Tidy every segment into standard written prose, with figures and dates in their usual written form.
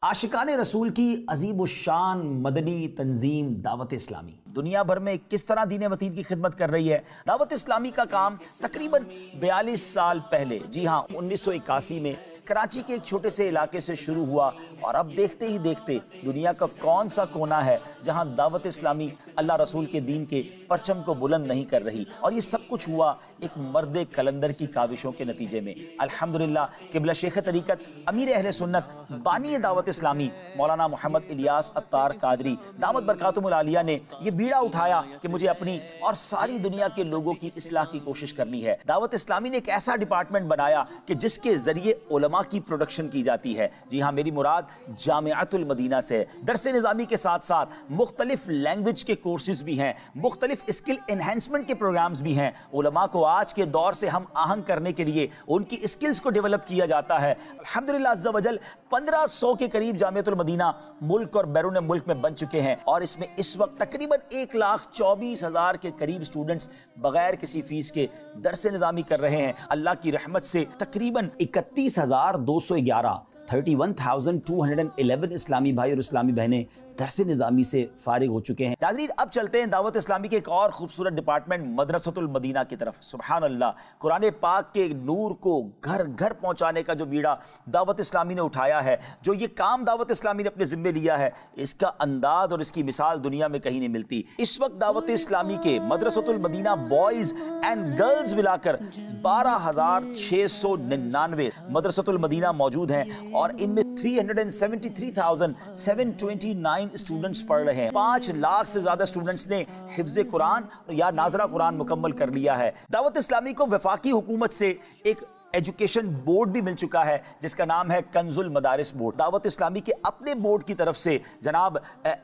आशिकान रसूल की अजीब उश्शान मदनी तंजीम दावत इस्लामी दुनिया भर में किस तरह दीन मतीन की खिदमत कर रही है। दावत इस्लामी का काम तकरीबन 42 साल पहले, जी हाँ 1981 में कराची के एक छोटे से इलाके से शुरू हुआ और अब देखते ही देखते दुनिया का कौन सा कोना है जहां दावत इस्लामी अल्लाह रसूल के दीन के परचम को बुलंद नहीं कर रही। और ये सब कुछ हुआ एक मर्द कलंदर की काविशों के नतीजे में। अल्हम्दुलिल्लाह क़िबला शेख तरीक़त अमीर अहले सुन्नत बानी दावत इस्लामी मौलाना मोहम्मद इलियास अत्तार कादरी दामत बरकातुहुल आलिया ने यह बीड़ा उठाया कि मुझे अपनी और सारी दुनिया के लोगों की इस्लाह की कोशिश करनी है। दावत इस्लामी ने एक ऐसा डिपार्टमेंट बनाया कि जिसके जरिए उलमा की प्रोडक्शन की जाती है। जी हाँ, मेरी मुराद जामिअतुल मदीना से। दरसे निज़ामी के साथ साथ मुख्तलिफ लैंग्वेज के कोर्सेज भी हैं, मुख्तलिफ स्किल एनहेंसमेंट के प्रोग्राम्स भी हैं। उलमा को आज के दौर से हम आहंग करने के लिए उनकी स्किल्स को डेवलप किया जाता है। अल्हम्दुलिल्लाह अज़्ज़ा वजल 1500 के करीब जामिअतुल मदीना मुल्क और बैरून मुल्क में बन चुके हैं और इसमें इस वक्त तकरीबन 1,24,000 के करीब स्टूडेंट्स बगैर किसी फीस के दरसे निज़ामी कर रहे हैं। अल्लाह की रहमत से तकरीबन 31,211 31,211 इस्लामी भाई और इस्लामी बहनें दरसे निज़ामी से फारिग हो चुके हैं। नाज़रीन, अब चलते हैं दावत इस्लामी के एक और खूबसूरत डिपार्टमेंट मदरसतुल मदीना की तरफ। सुभान अल्लाह, कुरान पाक के नूर को घर घर पहुंचाने का जो बीड़ा दावत इस्लामी ने उठाया है, जो ये काम दावत इस्लामी ने अपने जिम्मे लिया है, इसका अंदाज और इसकी मिसाल दुनिया में कहीं नहीं मिलती। इस वक्त दावत इस्लामी के मदरसतुल मदीना बॉयज एंड गर्ल्स मिलाकर 12,699 मदरसतुल मदीना मौजूद हैं और इनमें 373,729 स्टूडेंट्स पढ़ रहे हैं। 5 लाख से ज्यादा स्टूडेंट्स ने हिफ्ज़ कुरान या नाज़रा कुरान मुकम्मल कर लिया है। दावत इस्लामी को वफाकी हुकूमत से एक एजुकेशन बोर्ड भी मिल चुका है जिसका नाम है कंजुल मदारिस बोर्ड। दावत इस्लामी के अपने बोर्ड की तरफ से जनाब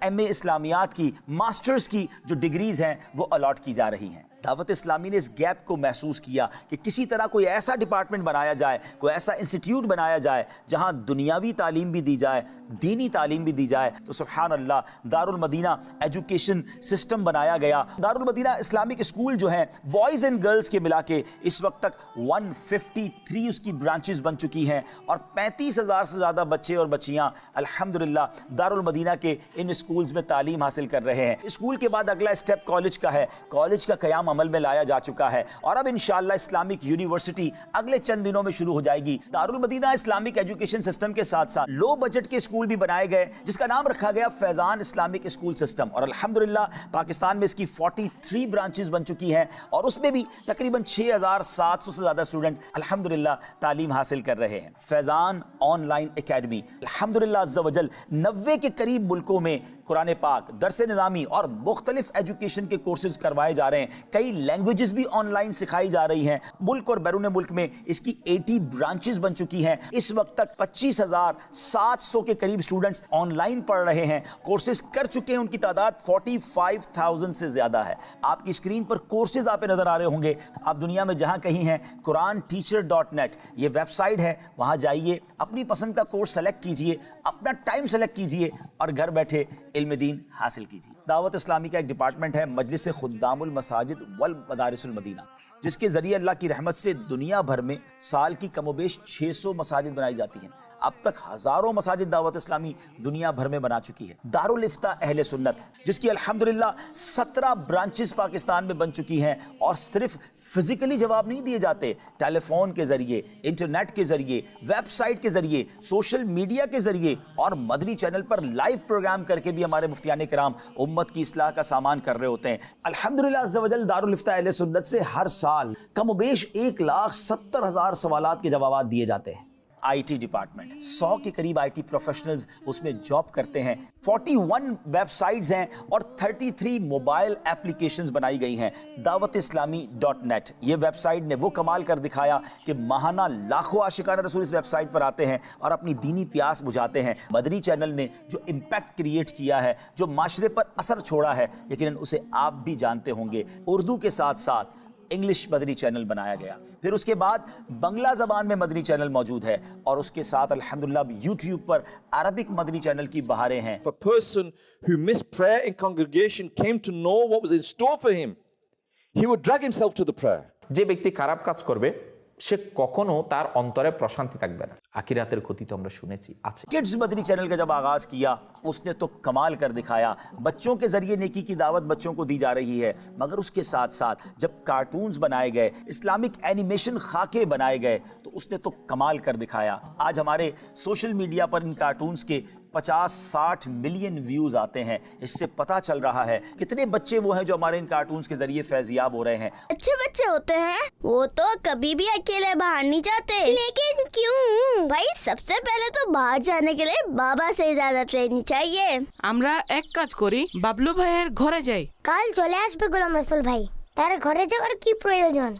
MA इस्लामियात की, मास्टर्स की जो डिग्रीज हैं वो अलॉट की जा रही हैं। दावत इस्लामी ने इस गैप को महसूस किया कि किसी तरह कोई ऐसा डिपार्टमेंट बनाया जाए, कोई ऐसा इंस्टीट्यूट बनाया जाए जहां दुनियावी तालीम भी दी जाए, दीनी तालीम भी दी जाए। तो सुभान अल्लाह, दारुल मदीना एजुकेशन सिस्टम बनाया गया। दारुल मदीना इस्लामिक स्कूल जो हैं बॉयज़ एंड गर्ल्स के मिला के इस वक्त तक 153 उसकी ब्रांचेस बन चुकी हैं और 35,000 से ज़्यादा बच्चे और बच्चियाँ अल्हम्दुलिल्लाह दारुल मदीना के इन स्कूल्स में तालीम हासिल कर रहे हैं। स्कूल के बाद अगला स्टेप कॉलेज का है। कॉलेज का क़याम अमल में लाया जा चुका है और अब इंशाअल्लाह इस्लामिक यूनिवर्सिटी अगले चंद दिनों में शुरू हो जाएगी। Darul Madina Islamic education system के साथ साथ लो बजट के स्कूल भी बनाए गए जिसका नाम रखा गया फैजान इस्लामिक स्कूल सिस्टम और अल्हम्दुलिल्लाह पाकिस्तान में इसकी 43 ब्रांचेस बन चुकी हैं और उसमें भी तकरीबन 6,700 से ज्यादा स्टूडेंट अल्हम्दुलिल्लाह तालीम हासिल कर रहे हैं। फैजान ऑनलाइन एकेडमी अल्हम्दुलिल्लाह अज़्ज़ा वजल 90 के करीब मुल्कों में कुरान पाक, दरसे निज़ामी और मुख्तलिफ एजुकेशन के कोर्सेज करवाए जा रहे हैं। कई लैंग्वेजेस भी ऑनलाइन सिखाई जा रही हैं। मुल्क और बैरून मुल्क में इसकी 80 ब्रांचेस बन चुकी हैं। इस वक्त तक 25,700 के करीब स्टूडेंट्स ऑनलाइन पढ़ रहे हैं, कोर्सेज कर चुके हैं। उनकी तादाद 45,000 से ज्यादा है। आपकी स्क्रीन पर कोर्सेज आप नजर आ रहे होंगे। आप दुनिया में जहां कहीं हैं, quranteacher.net ये वेबसाइट है, वहां जाइए, अपनी पसंद का कोर्स सेलेक्ट कीजिए, अपना टाइम सेलेक्ट कीजिए और घर बैठे इल्म दीन हासिल कीजिए। दावत इस्लामी का एक डिपार्टमेंट है मजलिस खुद्दामुल मसाजिद वल मदारिसुल मदीना, जिसके जरिए अल्लाह की रहमत से दुनिया भर में साल की कमोबेश 600 मसाजिद बनाई जाती हैं। अब तक हजारों मसाजिद दावत इस्लामी दुनिया भर में बना चुकी है। दारुल इफ्ता अहले सुन्नत, जिसकी अल्हम्दुलिल्लाह 17 ब्रांचेस पाकिस्तान में बन चुकी हैं और सिर्फ फिजिकली जवाब नहीं दिए जाते, टेलीफोन के जरिए, इंटरनेट के जरिए, वेबसाइट के जरिए, सोशल मीडिया के जरिए और मदनी चैनल पर लाइव प्रोग्राम करके भी हमारे मुफ्तियान किराम उम्मत की इस्लाह का सामान कर रहे होते हैं। अल्हम्दुलिल्लाह अज़्ज़ा वजल दारुल इफ्ता अहले सुन्नत से हर साल कमोबेश 1,70,000 सवालात के जवाब दिए जाते हैं। IT डिपार्टमेंट 100 के करीब IT प्रोफेशनल्स उसमें जॉब करते हैं। 41 वेबसाइट्स हैं और 33 मोबाइल एप्लीकेशंस बनाई गई हैं। दावतिस्लामी.net ये वेबसाइट ने वो कमाल कर दिखाया कि माहाना लाखों आशिकान रसूल इस वेबसाइट पर आते हैं और अपनी दीनी प्यास बुझाते हैं। मदनी चैनल ने जो इम्पैक्ट क्रिएट किया है, जो माशरे पर असर छोड़ा है, यकीनन उसे आप भी जानते होंगे। उर्दू के साथ साथ इंग्लिश मदनी चैनल बनाया गया, फिर उसके बाद बंगला ज़बान में मदनी चैनल मौजूद है और उसके साथ अल्हम्दुलिल्लाह यूट्यूब पर अरबिक मदनी चैनल की बहारें हैं। If a person who missed prayer in congregation came to know what was in store for him, he would drag himself to the prayer. যে ব্যক্তি খারাপ কাজ করবে সে কখনো তার অন্তরে প্রশান্তি থাকবে না। আখিরাতের ক্ষতি তো আমরা শুনেছি আছে। किड्स मदनी चैनल का जब आगाज किया उसने तो कमाल कर दिखाया। बच्चों के जरिए नेकी की दावत बच्चों को दी जा रही है, मगर उसके साथ साथ जब कार्टून्स बनाए गए, इस्लामिक एनिमेशन खाके बनाए गए, तो उसने तो कमाल कर दिखाया। आज हमारे सोशल मीडिया पर इन कार्टून्स के 50-60 मिलियन व्यूज आते हैं। इससे पता चल रहा है कितने बच्चे वो हैं जो हमारे इन कार्टून्स के जरिए फैजियाब हो रहे हैं। अच्छे बच्चे होते हैं, वो तो कभी भी अकेले बाहर नहीं जाते। लेकिन क्यों? भाई सबसे पहले तो बाहर जाने के लिए बाबा से इजाजत लेनी चाहिए। আমরা এক কাজ করি, বাবলু ভাইয়ের ঘরে যাই। কাল চলে আসবে গোলাম রসুল ভাই, তার ঘরে যাওয়ার কি প্রয়োজন?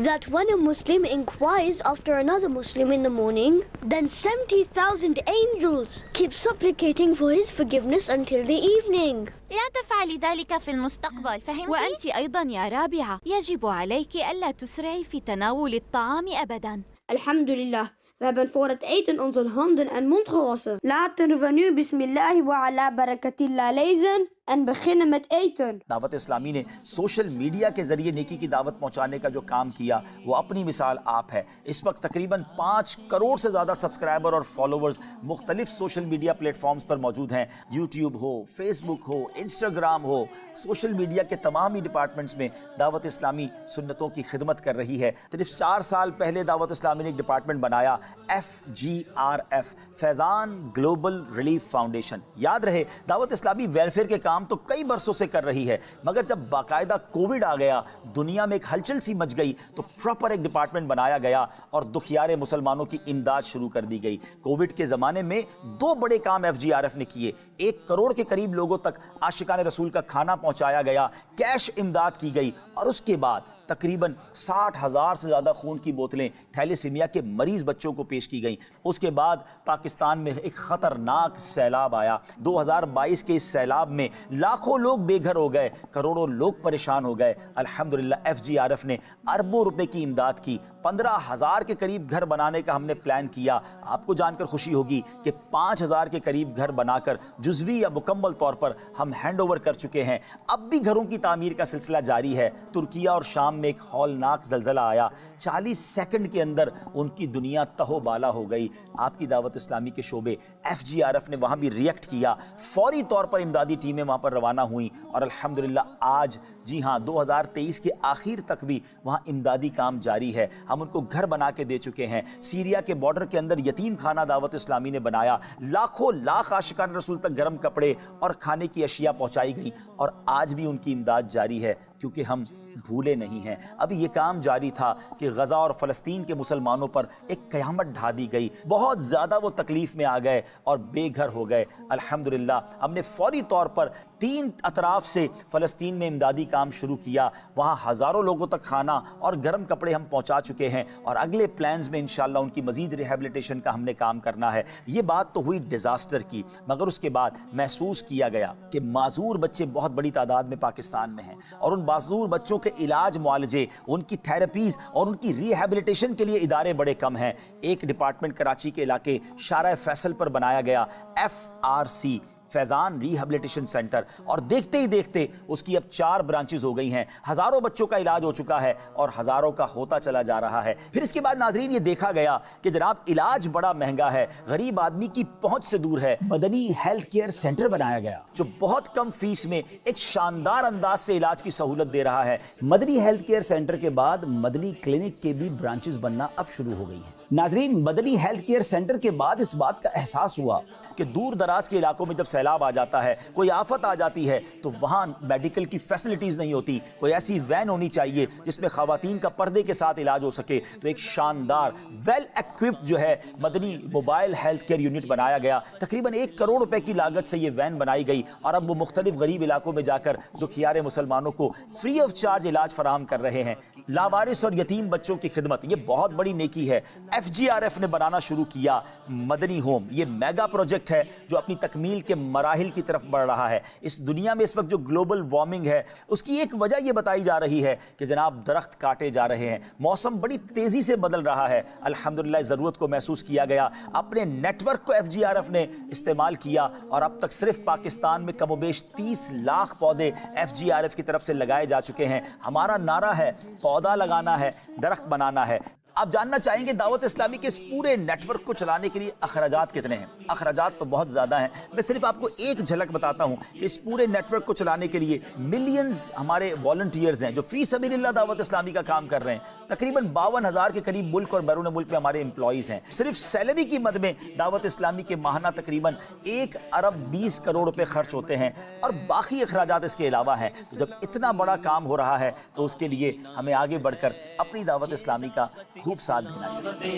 That when a Muslim inquires after another Muslim in the morning, then 70,000 angels keep supplicating for his forgiveness until the evening. لا تفعلي ذلك في المستقبل، فهمتي؟ وأنت أيضا يا رابعة يجب عليك ألا تسرعي في تناول الطعام أبدا. Alhamdulillah, we hebben voor het eten onze handen en mond gewassen. Laten we nu Bismillah wa ala barakatillah lezen en beginnen met eten. Dawat Islami ने सोशल मीडिया के जरिए नेकी की दावत पहुंचाने का जो काम किया वो अपनी मिसाल आप है। इस वक्त तकरीबन 5 करोड़ से ज़्यादा सब्सक्राइबर और फॉलोवर्स मुख्तलिफ सोशल मीडिया प्लेटफॉर्म्स पर मौजूद हैं। यूट्यूब हो, फेसबुक हो, इंस्टाग्राम हो, सोशल मीडिया के तमाम ही डिपार्टमेंट्स में दावत इस्लामी सुन्नतों की खिदमत कर रही है। सिर्फ 4 साल पहले दावत इस्लामी ने एक डिपार्टमेंट बनाया, FGRF, Faizan global relief foundation. याद रहे, दावत इस्लामी वेलफेयर के काम तो कई बरसों से कर रही है, मगर जब बाकायदा कोविड आ गया, दुनिया में एक हलचल सी मच गई, तो प्रॉपर एक डिपार्टमेंट बनाया गया और दुखियारे मुसलमानों की इमदाद शुरू कर दी गई। कोविड के ज़माने में 2 बड़े काम FGRF ने किए। 1 करोड़ के करीब लोगों तक आशिकाने रसूल का खाना पहुंचाया गया, कैश इमदाद की गई, और उसके बाद तकरीबन 60,000 से ज़्यादा खून की बोतलें थैलेसीमिया के मरीज़ बच्चों को पेश की गई। उसके बाद पाकिस्तान में एक ख़तरनाक सैलाब आया। 2022 के इस सैलाब में लाखों लोग बेघर हो गए, करोड़ों लोग परेशान हो गए। अल्हम्दुलिल्लाह FGRF ने अरबों रुपए की इमदाद की। 15,000 के करीब घर बनाने का हमने प्लान किया। आपको जानकर खुशी होगी कि 5,000 के करीब घर बनाकर जुज़वी या मुकम्मल तौर पर हम हैंड ओवर कर चुके हैं। अब भी घरों की तामीर का सिलसिला जारी है। तुर्किया और शाम में एक हौलनाक ज़लज़ला आया, 40 सेकंड के अंदर उनकी दुनिया तहोबाला हो गई। आपकी दावत इस्लामी के शोबे FGRF ने वहाँ भी रिएक्ट किया, फौरी तौर पर इमदादी टीमें वहाँ पर रवाना हुई, और अल्हम्दुलिल्लाह आज, जी हाँ, 2023 के आखिर तक भी वहाँ इमदादी काम जारी है। हम उनको घर बना के दे चुके हैं। सीरिया के बॉर्डर के अंदर यतीम खाना दावत इस्लामी ने बनाया। लाखों लाख आशिकान रसूल तक गर्म कपड़े और खाने की अशिया पहुँचाई गई, और आज भी उनकी इमदाद जारी है, क्योंकि हम भूले नहीं हैं। अभी ये काम जारी था कि गज़ा और फ़लस्तीन के मुसलमानों पर एक क़यामत ढा दी गई। बहुत ज़्यादा वो तकलीफ़ में आ गए और बेघर हो गए। अल्हम्दुलिल्लाह हमने फ़ौरी तौर पर 3 अतराफ़ से फ़लस्तीन में इमदादी काम शुरू किया। वहाँ हज़ारों लोगों तक खाना और गर्म कपड़े हम पहुँचा चुके हैं, और अगले प्लान्स में इंशाअल्लाह उनकी मज़ीद रिहैबिलिटेशन का हमने काम करना है। ये बात तो हुई डिज़ास्टर की, मगर उसके बाद महसूस किया गया कि माजूर बच्चे बहुत बड़ी तादाद में पाकिस्तान में हैं, और उन माजूर बच्चों के इलाज, मुआलजे, उनकी थेरेपीज़ और उनकी रिहैबिलिटेशन के लिए इदारे बड़े कम हैं। एक डिपार्टमेंट कराची के इलाके शारा फैसल पर बनाया गया, FRC, फैज़ान रिहैबिलिटेशन सेंटर, और देखते ही देखते उसकी अब 4 ब्रांचेस हो गई हैं। हज़ारों बच्चों का इलाज हो चुका है और हज़ारों का होता चला जा रहा है। फिर इसके बाद नाजरीन ये देखा गया कि जनाब इलाज बड़ा महंगा है, गरीब आदमी की पहुंच से दूर है। मदनी हेल्थ केयर सेंटर बनाया गया जो बहुत कम फीस में एक शानदार अंदाज से इलाज की सहूलत दे रहा है। मदनी हेल्थ केयर सेंटर के बाद मदनी क्लिनिक के भी ब्रांचेस बनना अब शुरू हो गई हैं। नाजरीन, मदनी हेल्थ केयर सेंटर के बाद इस बात का एहसास हुआ कि दूर दराज के इलाकों में जब सैलाब आ जाता है, कोई आफत आ जाती है, तो वहाँ मेडिकल की फैसिलिटीज़ नहीं होती। कोई ऐसी वैन होनी चाहिए जिसमें ख़वातीन का पर्दे के साथ इलाज हो सके। तो एक शानदार वेल एक्विप्ड जो है Madani mobile health care unit बनाया गया। तकरीबन 1 करोड़ रुपए की लागत से ये वैन बनाई गई, और अब वो मुख्तलिफ गरीब इलाकों में जाकर दुखियारे मुसलमानों को फ्री ऑफ चार्ज इलाज फराहम कर रहे हैं। लावारिस और यतीम बच्चों की खिदमत, ये बहुत बड़ी नेकी है। FGRF ने बनाना शुरू किया मदनी होम। ये मेगा प्रोजेक्ट है जो अपनी तकमील के मराहिल की तरफ बढ़ रहा है। इस दुनिया में इस वक्त जो ग्लोबल वार्मिंग है, उसकी एक वजह ये बताई जा रही है कि जनाब दरख्त काटे जा रहे हैं, मौसम बड़ी तेज़ी से बदल रहा है। अल्हम्दुलिल्लाह ज़रूरत को महसूस किया गया, अपने नेटवर्क को FGRF ने इस्तेमाल किया, और अब तक सिर्फ पाकिस्तान में कमोबेश 30 लाख पौधे FGRF की तरफ से लगाए जा चुके हैं। हमारा नारा है, पौधा लगाना है, दरख्त बनाना है। آپ جاننا چاہیں گے دعوت اسلامی کے اس پورے نیٹ ورک کو چلانے کے لیے اخراجات کتنے ہیں؟ اخراجات تو بہت زیادہ ہیں. میں صرف آپ کو ایک جھلک بتاتا ہوں کہ اس پورے نیٹ ورک کو چلانے کے لیے ملینز ہمارے والنٹیئرز ہیں جو فی سبیل اللہ دعوت اسلامی کا کام کر رہے ہیں. تقریباً 52,000 کے قریب ملک اور بیرون ملک میں ہمارے امپلائیز ہیں. صرف سیلری کی مد میں دعوت اسلامی کے ماہانہ تقریباً 1 ارب 20 کروڑ روپے خرچ ہوتے ہیں اور باقی اخراجات اس کے علاوہ ہیں. جب اتنا بڑا کام ہو رہا ہے تو اس کے لیے ہمیں آگے بڑھ کر اپنی دعوت اسلامی کا خوب ساتھ دینا چاہیے.